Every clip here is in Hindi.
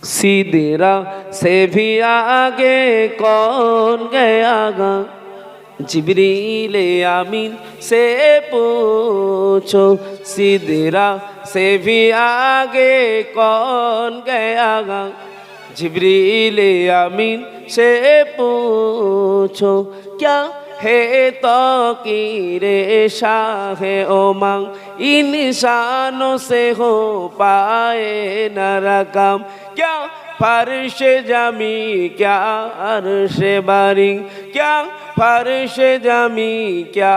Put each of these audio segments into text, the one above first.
सिदरा से भी आगे कौन गयागा जिब्रील आमीन से पूछो सिदरा से भी आगे कौन गयागा जिब्रील आमीन से पूछो क्या है तो कीरे शाह ओमंग इंसानों से हो पाए न रकम क्या फर्श जमी क्या अर्श बारी क्या फर्श जमी क्या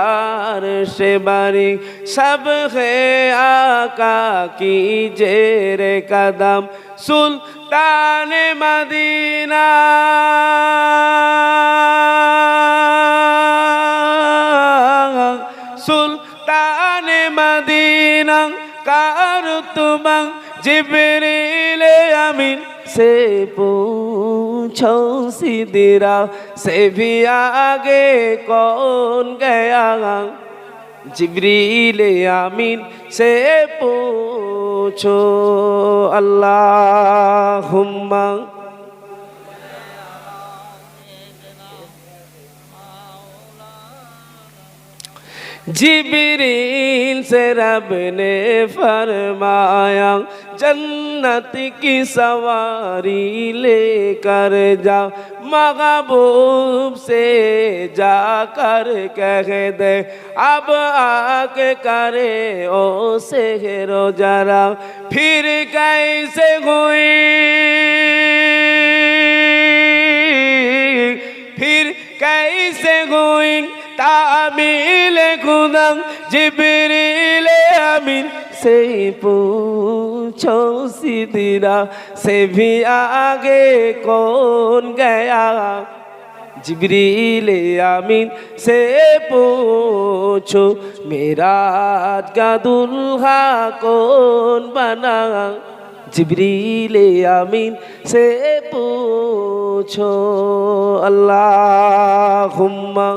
अर्श बारी सब है आका की जेरे कदम सुल्तान मदीना सुल्तान मदीना कार तुम जिब्रील आमीन से पूछो सिदरा से भी आगे कौन गया जिब्रील आमीन से पूछो अल्लाहुम्मा जिब्रील से रब ने फरमाया जन्नत की सवारी लेकर जा महबूब से जाकर कह दे अब आके करे ओ सेहरो जरा फिर कैसे हुई फिर कैसे हुई तामील खुदा जिब्रील आमीन से पूछो सिदरा से भी आगे कौन गया जिब्रील आमीन से पूछो मेराज का दुल्हा कौन बना जिब्रील आमीन से पूछो अल्लाहुम्मा